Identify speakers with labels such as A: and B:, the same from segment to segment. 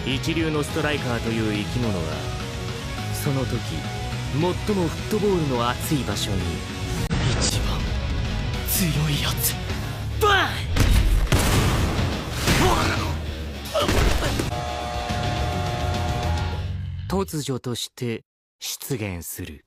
A: 一流のストライカーという生き物はその時最もフットボールの熱い場所に一番強いやつバン突如として出現する。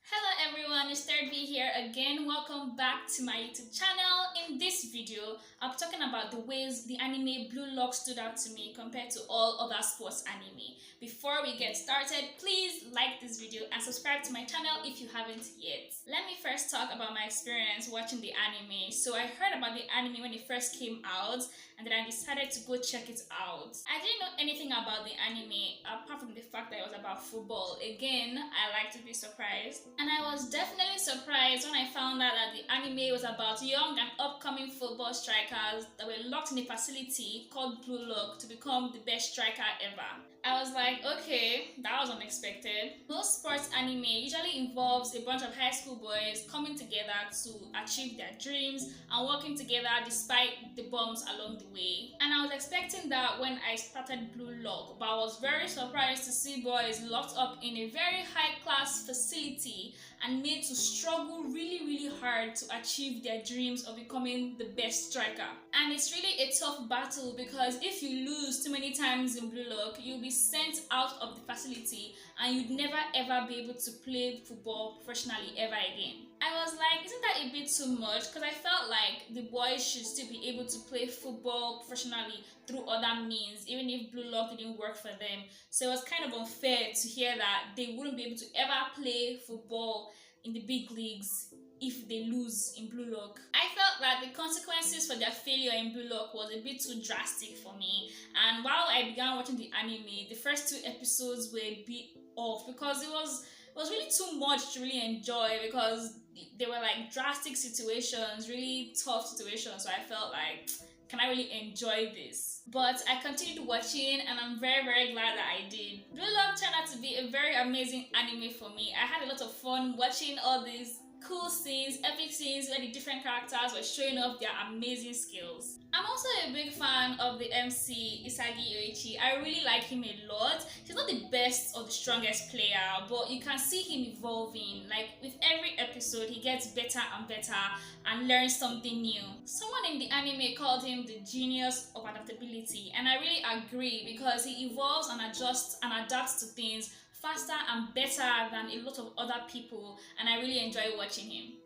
B: Hello everyone, it's Third B here again. Welcome back to my YouTube channel. In this video, I'm talking about the ways the anime Blue Lock stood out to me compared to all other sports anime. Before we get started, please like this video and subscribe to my channel if you haven't yet. Let me first talk about my experience watching the anime. So I heard about the anime when it first came out, and then I decided to go check it out. I didn't know anything about the anime apart from the fact that it was about football. Again, I like to be surprised. And I was definitely surprised when I found out that the anime was about young and upcoming football strikers that were locked in a facility called Blue Lock to become the best striker ever. I was like, okay, that was unexpected. Most sports anime usually involves a bunch of high school boys coming together to achieve their dreams and working together despite the bumps along the way. And I was expecting that when I started Blue Lock, but I was very surprised to see boys locked up in a very high-class facility and made to struggle really hard to achieve their dreams of becoming the best striker. And it's really a tough battle because if you lose too many times in Blue Lock, you'll be sent out of the facility and you'd never ever be able to play football professionally ever again. I was like, isn't that a bit too much? Because I felt like the boys should still be able to play football professionally through other means, even if Blue Lock didn't work for them. So it was kind of unfair to hear that they wouldn't be able to ever play football in the big leagues if they lose in Blue Lock. I felt that the consequences for their failure in Blue Lock was a bit too drastic for me. And while I began watching the anime, the first 2 episodes were a bit off because it was really too much to really enjoy because they were like drastic situations, really tough situations. So I felt like, can I really enjoy this? But I continued watching and I'm very glad that I did. Blue Lock turned out to be a very amazing anime for me. I had a lot of fun watching all these cool scenes, epic scenes where the different characters were showing off their amazing skills. I'm also a big fan of the MC, Isagi Yoichi. I really like him a lot. He's not the best or the strongest player, but you can see him evolving. Like with every episode, he gets better and better and learns something new. Someone in the anime called him the genius of adaptability, and I really agree because he evolves and adjusts and adapts to things faster and better than a lot of other people, and I really enjoy watching him.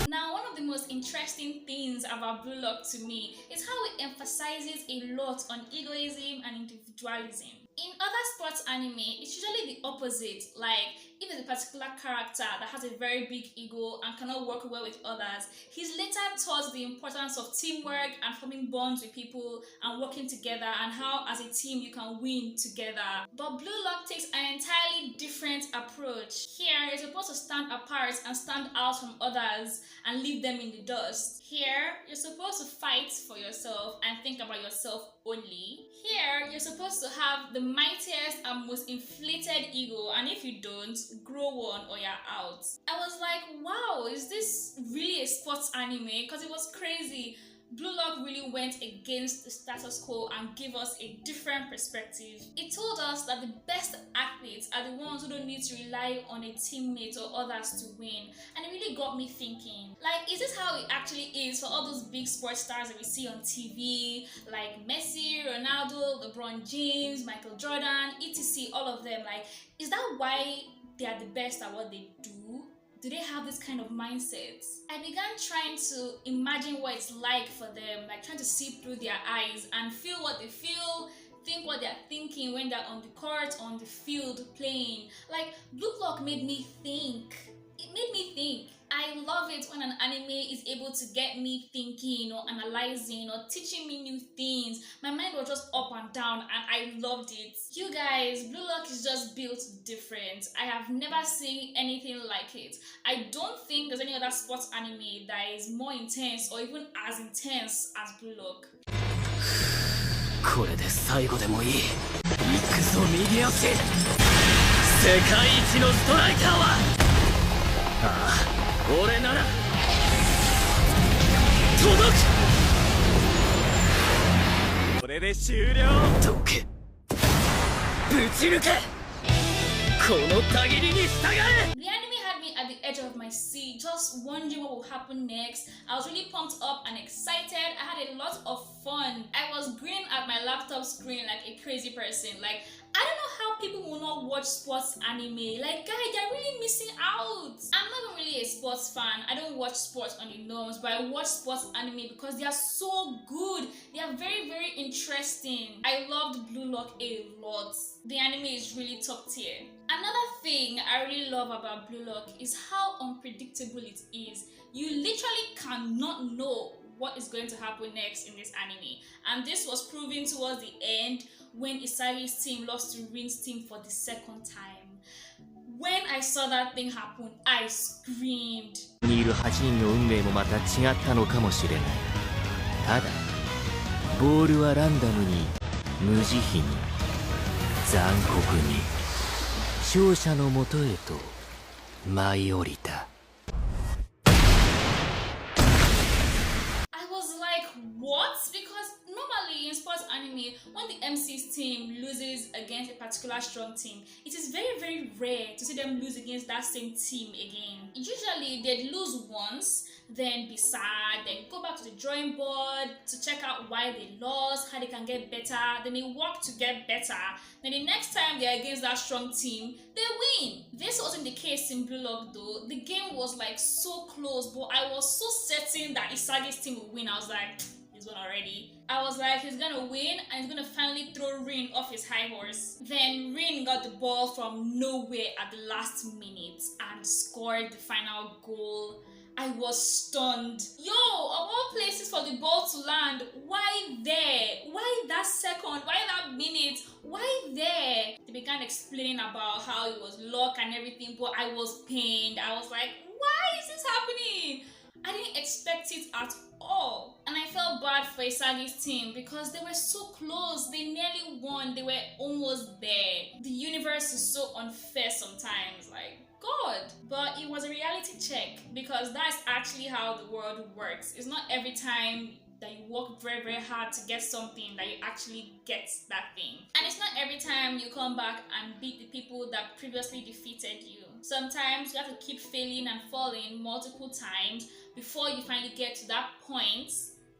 B: Now, one of the most interesting things about Blue Lock to me is how it emphasizes a lot on egoism and individualism. In other sports anime, it's usually the opposite. Like, if there's a particular character that has a very big ego and cannot work well with others, he's later taught the importance of teamwork and forming bonds with people and working together and how as a team you can win together. But Blue Lock takes an entirely different approach. Here, you're supposed to stand apart and stand out from others and leave them in the dust. Here, you're supposed to fight for yourself and think about yourself only. Here, you're supposed to have the mightiest and most inflated ego, and if you don't, grow one or you're out. I was like, wow, is this really a sports anime? Because it was crazy. Blue Lock really went against the status quo and gave us a different perspective. It told us that the best athletes are the ones who don't need to rely on a teammate or others to win. And it really got me thinking, like, is this how it actually is for all those big sports stars that we see on TV, like Messi, Ronaldo, LeBron James, Michael Jordan, etc., all of them? Like, is that why they are the best at what they do? Do they have this kind of mindsets? I began trying to imagine what it's like for them, like trying to see through their eyes and feel what they feel, think what they're thinking when they're on the court, on the field, playing. Like, Blue Lock made me think. It made me think. I love it when an anime is able to get me thinking or analyzing or teaching me new things. My mind was just up and down and I loved it. You guys, Blue Lock is just built different. I have never seen anything like it. I don't think there's any other sports anime that is more intense or even as intense as Blue Lock.
A: これで最後でもいい。行くぞ右足。世界一のストライカーは。ああ。俺なら届く。これで終了。どけ、ぶち抜け、このたぎりに従え。
B: The anime had me at the edge of my seat, just wondering what will happen next. I was really pumped up and excited. I had a lot of fun. I was grinning at my laptop screen like a crazy person. Like, I don't know how people will not watch sports anime. Like, guys, they're really missing out. I'm not even really a sports fan. I don't watch sports on the norms, but I watch sports anime because they are so good. They are very, very interesting. I loved Blue Lock a lot. The anime is really top tier. Another thing I really love about Blue Lock is how unpredictable it is. You literally cannot know what is going to happen next in this anime, and this was proven towards the end when Isagi's team lost to Rin's team for the second time. When I saw that thing happen, I screamed.
A: にいる8人の運命もまた違ったのかもしれない。ただボールはランダムに、無慈悲に、残酷に勝者のもとへと舞い降りた。
B: What? Because normally in sports anime, when the MC's team loses against a particular strong team, it is very, very rare to see them lose against that same team again. Usually they'd lose once, then be sad, then go back to the drawing board to check out why they lost, how they can get better, then they work to get better. Then the next time they're against that strong team, they win. This wasn't the case in Blue Lock though. The game was like so close, but I was so certain that Isagi's team would win. I was like, he's won already. I was like, he's gonna win and he's gonna finally throw Rin off his high horse. Then Rin got the ball from nowhere at the last minute and scored the final goal. I was stunned. Yo, of all places for the ball to land, why there? Why that second? Why that minute? Why there? They began explaining about how it was luck and everything, but I was pained. I was like, why is this happening? I didn't expect it at all. And I felt bad for Isagi's team because they were so close. They nearly won. They were almost there. The universe is so unfair sometimes. Like, God. But it was a reality check because that's actually how the world works. It's not every time that you work very, very hard to get something that you actually get that thing. And it's not every time you come back and beat the people that previously defeated you. Sometimes you have to keep failing and falling multiple times before you finally get to that point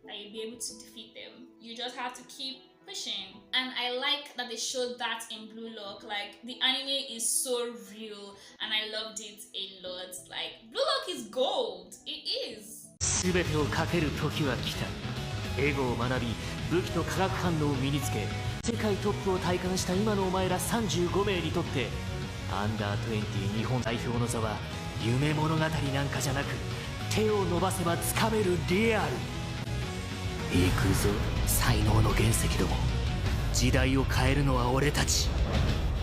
B: that you'll be able to defeat them. You just have to keep pushing. And I like that they showed that in Blue Lock. Like, the anime is so real and I loved it a lot. Like, Blue Lock is gold. It is.
A: 全てをかける時は来た。エゴを学び、武器と化学反応を身につけ、世界トップを体感した今のお前ら35名にとって、アンダー20日本代表の座は夢物語なんかじゃなく、手を伸ばせばつかめるリアル。行くぞ、才能の原石ども。時代を変えるのは俺たち。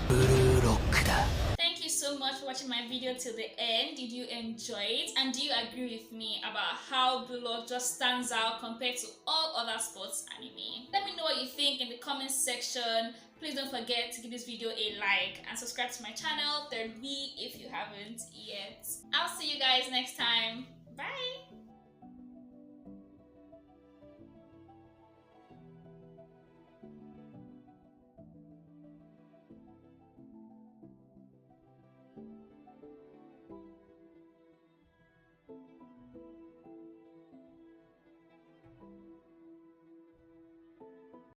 A: ブルーロックだ。
B: Thank you so much for watching my video till the end. Did you enjoy it? And do you agree with me about how Blue Lock just stands out compared to all other sports anime? Let me know what you think in the comments section. Please don't forget to give this video a like and subscribe to my channel, 3rd V, if you haven't yet. I'll see you guys next time.